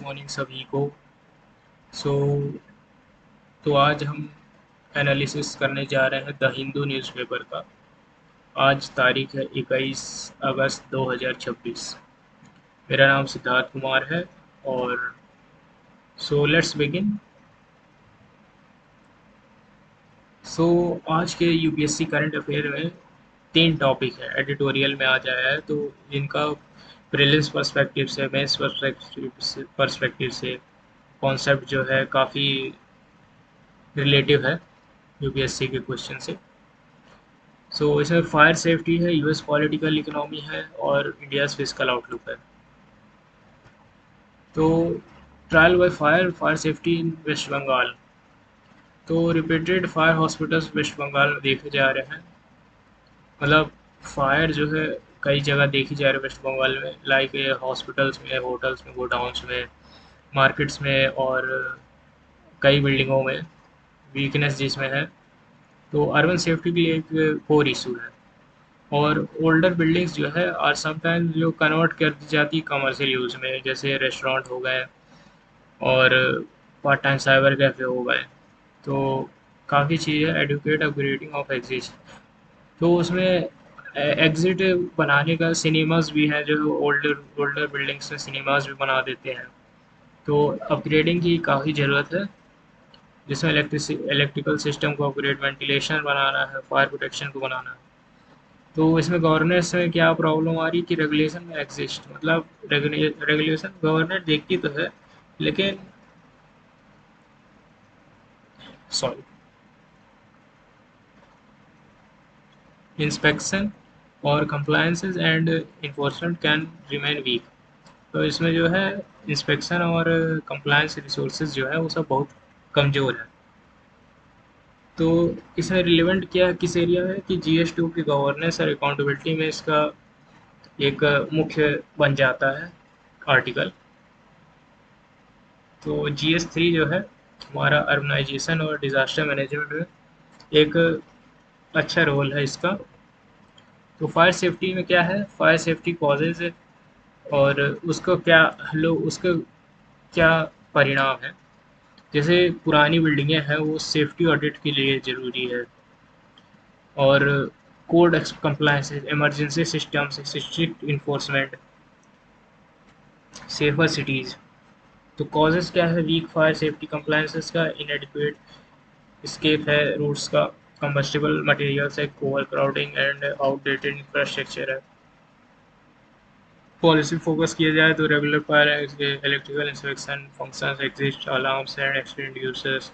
Morning सभी को। सो तो आज हम एनालिसिस करने जा रहे हैं द हिंदू न्यूज़पेपर का। आज तारीख है 21 अगस्त 2026। मेरा नाम सिद्धार्थ कुमार है और सो लेट्स बिगिन। सो आज के यूपीएससी करंट अफेयर में 3 टॉपिक है, एडिटोरियल में आ जाया है, तो इनका प्रीलिम्स पर्सपेक्टिव से, मेंस पर्सपेक्टिव से कॉन्सेप्ट जो है काफ़ी रिलेटिव है यूपीएससी के क्वेश्चन से। सो इसमें फायर सेफ्टी है, यूएस पॉलिटिकल इकोनॉमी है और इंडियाज़ फिजिकल आउटलुक है। तो trial by fire, fire safety in West Bengal. तो repeated fire hospitals West Bengal में देखे जा रहे हैं। मतलब फायर जो है कई जगह देखी जा रही है वेस्ट बंगाल में, लाइक हॉस्पिटल्स में, होटल्स में, गोडाउंस में, मार्केट्स में और कई बिल्डिंगों में वीकनेस जिसमें है। तो अर्बन सेफ्टी भी एक कोर इशू है। और ओल्डर बिल्डिंग्स जो है आर समटाइम जो कन्वर्ट कर दी जाती है कमर्शियल यूज़ में, जैसे रेस्टोरेंट हो गए और पार्ट टाइम साइबर कैफ़े हो गए। तो काफ़ी चीज़ें, एडुकेट अपग्रेडिंग ऑफ एग्जिस्ट। तो उसमें एग्जिट बनाने का सिनेमास भी हैं, जो ओल्डर ओल्डर बिल्डिंग्स में सिनेमास भी बना देते हैं। तो अपग्रेडिंग की काफ़ी ज़रूरत है, जिसमें इलेक्ट्रिकल सिस्टम को अपग्रेड, वेंटिलेशन बनाना है, फायर प्रोटेक्शन को बनाना है। तो इसमें गवर्नेंस में क्या प्रॉब्लम आ रही है कि रेगुलेशन में एग्जिस्ट, मतलब रेगुलेशन गवर्नमेंट देखती तो है लेकिन सॉरी, इंस्पेक्शन और compliances and enforcement can remain weak. तो इसमें जो है इंस्पेक्शन और कंप्लायंस रिसोर्सेज जो है वो सब बहुत कमज़ोर है। तो इसमें रिलेवेंट क्या किस एरिया में कि जीएस2 की गवर्नेंस और अकाउंटेबिलिटी में इसका एक मुख्य बन जाता है आर्टिकल। तो जीएस3 जो है हमारा अर्बनाइजेशन और डिज़ास्टर मैनेजमेंट में एक अच्छा रोल है इसका। तो फायर सेफ्टी में क्या है, फायर सेफ्टी कॉजेज और उसको क्या हलो उसका क्या परिणाम है। जैसे पुरानी बिल्डिंगें हैं वो सेफ्टी ऑडिट के लिए ज़रूरी है, और कोड कंप्लायंस, इमरजेंसी सिस्टम से स्ट्रिक्ट इन्फोर्समेंट, सेफर सिटीज़। तो कॉजेज़ क्या है वीक फायर सेफ्टी कंप्लायंसेस का, इनएडिक्वेट स्केप है रूट्स का, कंबस्टिबल मटेरियल्स है, over crowding and outdated infrastructure है। पॉलिसी फोकस किया जाए तो regular fire electrical inspection functions, exist alarms and experience users,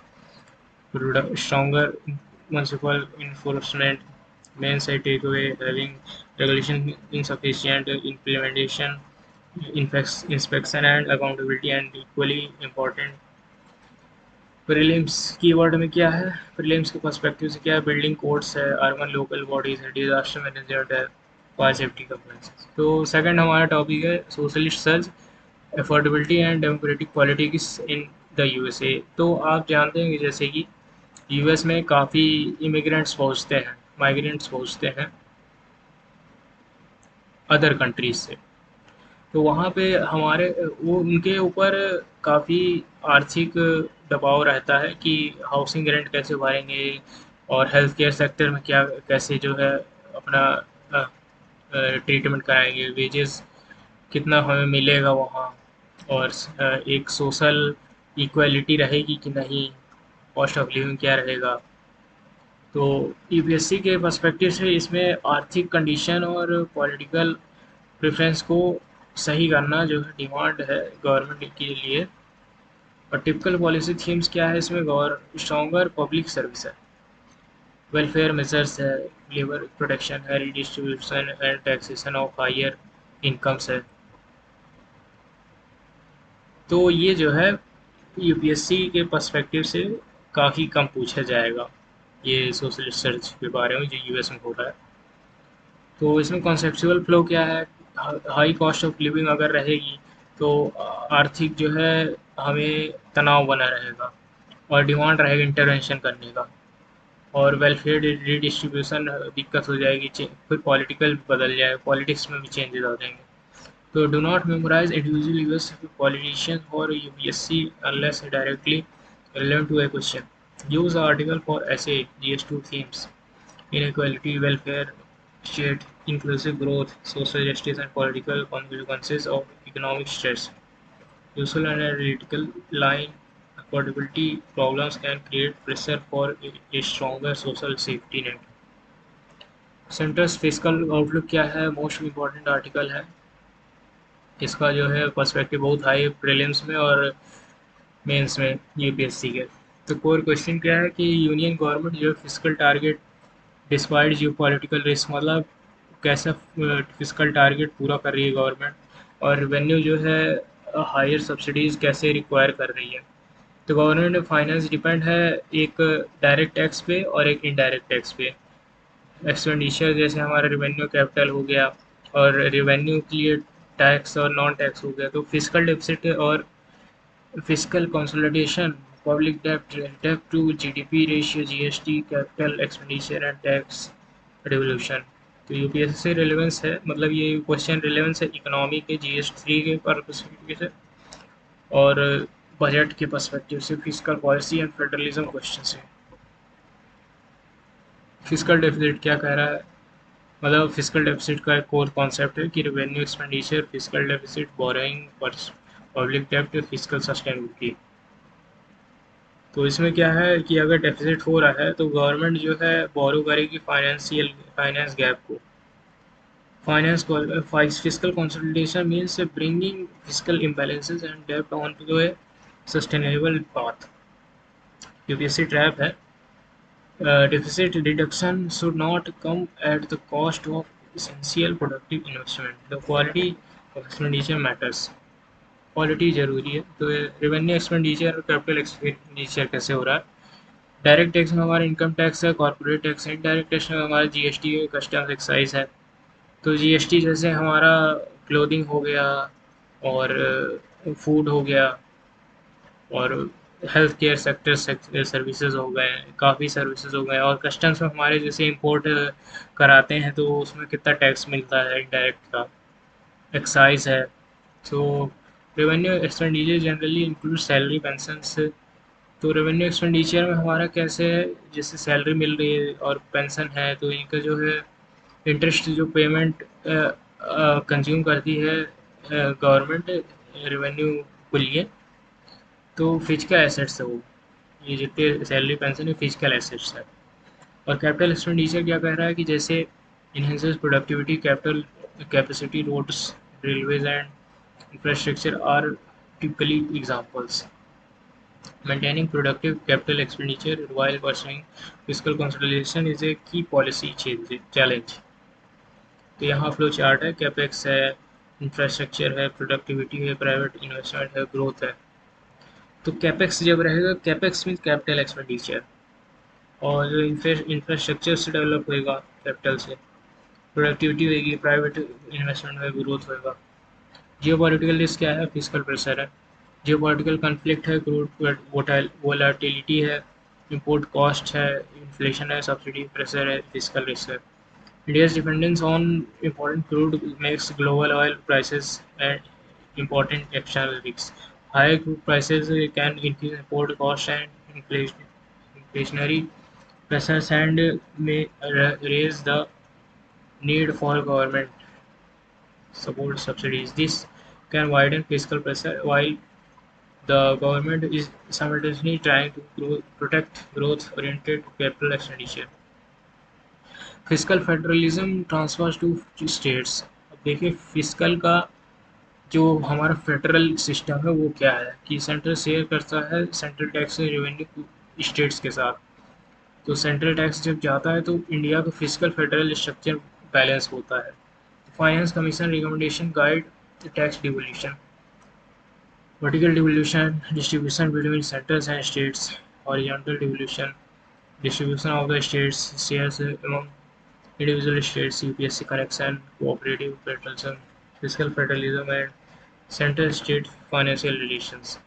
stronger municipal enforcement, main site takeaway, having regulation insufficient implementation, inspection and accountability, and equally important prelims keyword में क्या है, prelims के perspective से क्या है, बिल्डिंग कोड्स है, urban local bodies है, disaster management है, फायर सेफ्टी कंप्लायंस। तो सेकंड हमारा टॉपिक है socialist search, affordability and democratic politics in the USA. तो आप जानते हैं कि जैसे कि यूएस में काफ़ी इमिग्रेंट्स पहुंचते हैं, माइग्रेंट्स पहुंचते हैं अदर कंट्रीज से। तो वहाँ पे हमारे वो उनके ऊपर काफ़ी आर्थिक दबाव रहता है कि हाउसिंग रेंट कैसे भरेंगे और हेल्थ केयर सेक्टर में क्या कैसे जो है अपना ट्रीटमेंट कराएंगे, वेजेस कितना हमें मिलेगा वहाँ, और एक सोशल इक्वालिटी रहेगी कि नहीं, कॉस्ट ऑफ लिविंग क्या रहेगा। तो यूपीएससी के पर्सपेक्टिव से इसमें आर्थिक कंडीशन और पॉलिटिकल प्रेफरेंस को सही करना जो है डिमांड है गवर्नमेंट के लिए। और टिपिकल पॉलिसी थीम्स क्या है इसमें, गवर स्ट्रॉन्गर पब्लिक सर्विस है, वेलफेयर मेजर्स है, लेबर प्रोटेक्शन है, redistribution and taxation of higher incomes है। तो ये जो है यूपीएससी के पर्सपेक्टिव से काफ़ी कम पूछा जाएगा, ये सोशल रिसर्च के बारे में जो यूएस में हो रहा है। तो इसमें कॉन्सेप्चुअल फ्लो क्या है, हाई कॉस्ट ऑफ लिविंग अगर रहेगी तो आर्थिक जो है हमें तनाव बना रहेगा और डिमांड रहेगा इंटरवेंशन करने का, और वेलफेयर रिडिस्ट्रीब्यूशन दिक्कत हो जाएगी, फिर पॉलिटिकल बदल जाएगा, पॉलिटिक्स में भी चेंजेस आ जाएंगे। तो do not memorise individual US politician और UPSC unless directly relevant to a question. Use the article for essay GS2 themes: inequality, welfare state, inclusive growth, social justice, and political consequences of economic stress. Useful and analytical line affordability problems can create pressure for a stronger social safety net. Centres physical outlook क्या है, most important article है। इसका जो है perspective बहुत high है prelims में और मेंस में यूपीएससी के। तो कोर क्वेश्चन क्या है कि यूनियन गवर्नमेंट जो फिजिकल टारगेट डिस्पाइट जियो पॉलिटिकल रिस्क, मतलब कैसा फिजिकल टारगेट पूरा कर रही है गवर्नमेंट, और रेवेन्यू जो है हायर सब्सिडीज़ कैसे रिक्वायर कर रही है। तो गवर्नमेंट फाइनेंस डिपेंड है एक डायरेक्ट टैक्स पे और एक इनडायरेक्ट टैक्स पे। एक्सपेंडिचर जैसे हमारा रिवेन्यू कैपिटल हो गया, और रिवेन्यू के लिए टैक्स और नॉन टैक्स हो गया। तो फिजिकल डेफिसिट और फिजिकल कंसोलिडेशन, पब्लिक डेब्ट, डेब्ट to GDP ratio, GST, capital expenditure and tax revolution. तो यूपीएससी से रिलेवेंस है, मतलब ये क्वेश्चन रिलेवेंस है इकोनॉमी के जीएस3 के पर्सपेक्टिव से और बजट के पर्सपेक्टिव से, physical policy and federalism question से। फिजिकल डेफिसिट क्या कह रहा है, मतलब फिजिकल डेफिसिट का एक कोर कॉन्सेप्ट है कि revenue expenditure, physical deficit, borrowing, public डेब्ट, फिजिकल सस्टेनेबिलिटी। तो इसमें क्या है कि अगर डेफिसिट हो रहा है तो गवर्नमेंट जो है बोरो करेगी फाइनेंस गैप को। Finance physical consolidation means bringing physical imbalances and डेब्ट on to a sustainable path. UPSC trap है, deficit reduction should not come at the cost of essential productive investment. The quality of expenditure matters. Quality ज़रूरी है। तो revenue expenditure और capital expenditure कैसे हो रहा है। डायरेक्ट टैक्स में हमारा इनकम टैक्स है, कॉर्पोरेट टैक्स है। इनडायरेक्ट टैक्स में हमारा जीएसटी है, कस्टम्स एक्साइज है। तो जीएसटी जैसे हमारा क्लोथिंग हो गया और फूड हो गया और हेल्थ केयर सेक्टर सर्विसेज हो गए, काफ़ी सर्विसेज हो गए। और कस्टम्स में हमारे जैसे इंपोर्ट कराते हैं तो उसमें कितना टैक्स मिलता है इंडायरेक्ट का, एक्साइज है। तो revenue expenditure generally include salary, pensions. तो रेवेन्यू एक्सपेंडिचर में हमारा कैसे है, जैसे सैलरी मिल रही है और पेंशन है तो इनका जो है इंटरेस्ट जो पेमेंट कंज्यूम करती है गवर्नमेंट रेवेन्यू के लिए, तो फिजिकल एसेट्स है वो। ये जितने सैलरी पेंशन है फिजिकल एसेट्स है। और कैपिटल एक्सपेंडिचर क्या कह रहा है कि जैसे enhances productivity, capital capacity, roads, railways and infrastructure are typically examples. Maintaining productive capital expenditure while pursuing fiscal consolidation is a key policy challenge. तो यहाँ फ्लो चार्ट है, कैपेक्स है, इंफ्रास्ट्रक्चर है, प्रोडक्टिविटी है, प्राइवेट इन्वेस्टमेंट है, growth है। तो capex जब रहेगा, कैपेक्स मीन कैपिटल एक्सपेंडिचर, और इंफ्रास्ट्रक्चर से डेवलप होएगा कैपिटल से, प्रोडक्टिविटी होगी, प्राइवेट इन्वेस्टमेंट में ग्रोथ होएगा। जियोपॉलिटिकल रिस्क क्या है, फिजिकल प्रेशर है। जियोपॉलिटिकल कॉन्फ्लिक्ट है, क्रूड वोलाटिलिटी है, इंपोर्ट कॉस्ट है, इन्फ्लेशन है, सब्सिडी प्रेशर है, फिजिकल रिस्क है। India's dependence on important crude makes global oil prices an important external risk. High crude prices can increase import costs and inflationary pressures and may raise the need for government support subsidies. This can widen fiscal pressure while the government is simultaneously trying to protect growth-oriented capital expenditure. Physical federalism transfers to states. अब देखिए physical का जो हमारा federal system है वो क्या है कि सेंट्रल शेयर करता है सेंट्रल टैक्स रेवेन्यू स्टेट्स के साथ। तो सेंट्रल टैक्स जब जाता है तो इंडिया का फिजिकल फेडरल स्ट्रक्चर बैलेंस होता है। Finance commission recommendation guide tax devolution, vertical devolution, distribution between centres and states, horizontal devolution, distribution of the states shares among individual states, UPSC correction, cooperative federalism, fiscal federalism, and center-state financial relations.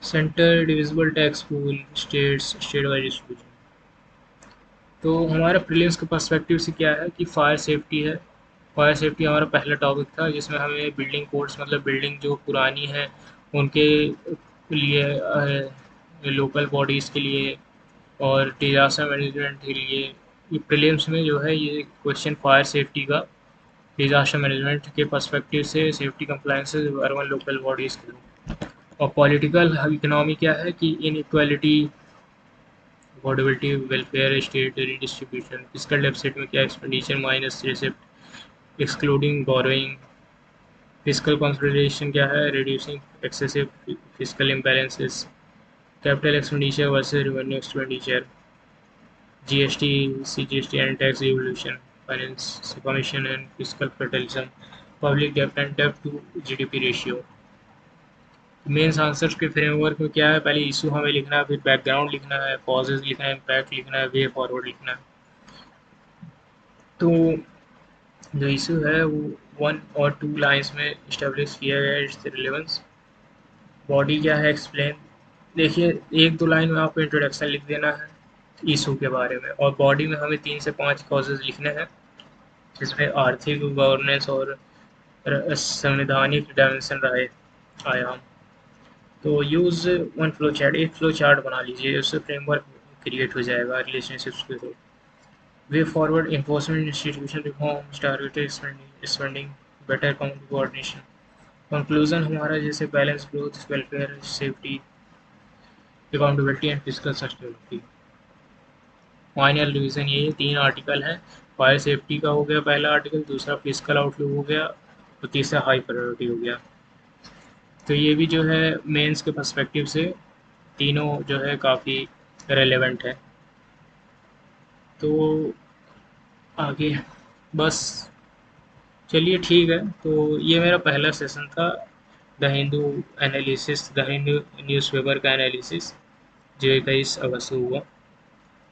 Center divisible tax pool, states, state-wise distribution। तो हमारा prelims के perspective से क्या है कि fire safety है, fire safety हमारा पहला टॉपिक था, जिसमें हमें बिल्डिंग कोड्स, मतलब बिल्डिंग जो पुरानी है उनके लिए, लोकल बॉडीज़ के लिए और डिजास्टर मैनेजमेंट के लिए, ये प्रीलिम्स में जो है ये क्वेश्चन फायर सेफ्टी का डिजास्टर मैनेजमेंट के पर्सपेक्टिव से safety compliances urban local bodies के लिए। और पॉलिटिकल इकोनॉमी क्या है कि inequality, affordability, welfare state distribution, physical deficit में क्या expenditure minus receipt excluding borrowing, physical consolidation क्या है reducing excessive physical imbalances, capital expenditure versus revenue expenditure, GST, CGST and tax revolution, finance commission and physical federalism, public डेब्ट and डेब्ट to GDP ratio. Mains answers के framework में क्या है, पहले issue हमें लिखना है, फिर बैकग्राउंड लिखना है, कॉजेज लिखना है, इम्पैक्ट लिखना है, वे फॉरवर्ड लिखना है। तो जो इशू है वो 1 और 2 लाइन्स में इस्टेब्लिश किया गया है, इट्स रिलेवेंस। बॉडी क्या है एक्सप्लेन, देखिए 1-2 लाइन में आपको इंट्रोडक्शन लिख देना है इशू के बारे में, और बॉडी में हमें 3 से 5 कॉजेज लिखने हैं, जिसमें आर्थिक, गवर्नेंस और संवैधानिक डायमेंशन रहे आयाम। तो यूज़ वन फ्लो चार्ट, एक फ्लो चार्ट बना लीजिए, उससे फ्रेमवर्क क्रिएट हो जाएगा रिलेशनशिप्स के through. Way forward enforcement institution reforms, targeted spending, better county coordination। Conclusion हमारा जैसे balance growth, welfare, safety, accountability and physical sustainability. Final revision ये 3 आर्टिकल हैं। फायर सेफ्टी का हो गया पहला आर्टिकल, दूसरा फिजिकल आउटलुक हो गया और तीसरा हाई प्रायोरिटी हो गया। तो ये भी जो है मेंस के पर्सपेक्टिव से तीनों जो है काफ़ी रेलेवेंट है। तो आगे बस, चलिए ठीक है। तो ये मेरा पहला सेशन था, the Hindu analysis, the Hindu newspaper का एनालिसिस, जो 21 अगस्त को हुआ।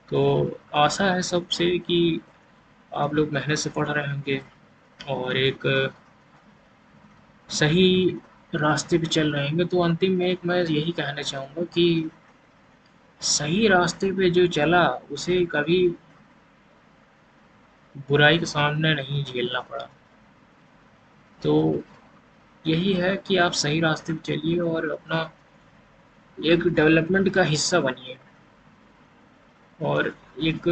तो आशा है सबसे कि आप लोग मेहनत से पढ़ रहे होंगे और एक सही रास्ते पे चल रहे होंगे। तो अंतिम में एक मैं यही कहना चाहूँगा कि सही रास्ते पे जो चला उसे कभी बुराई का सामना नहीं झेलना पड़ा। तो यही है कि आप सही रास्ते पे चलिए और अपना एक डेवलपमेंट का हिस्सा बनिए, और एक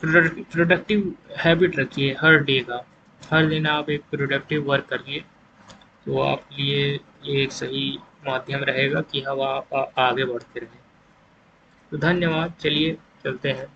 प्रोडक्टिव हैबिट रखिए हर डे का। हर दिन आप एक प्रोडक्टिव वर्क करिए, तो आपके लिए ये एक सही माध्यम रहेगा कि हम आप आगे बढ़ते रहें। तो धन्यवाद, चलिए चलते हैं।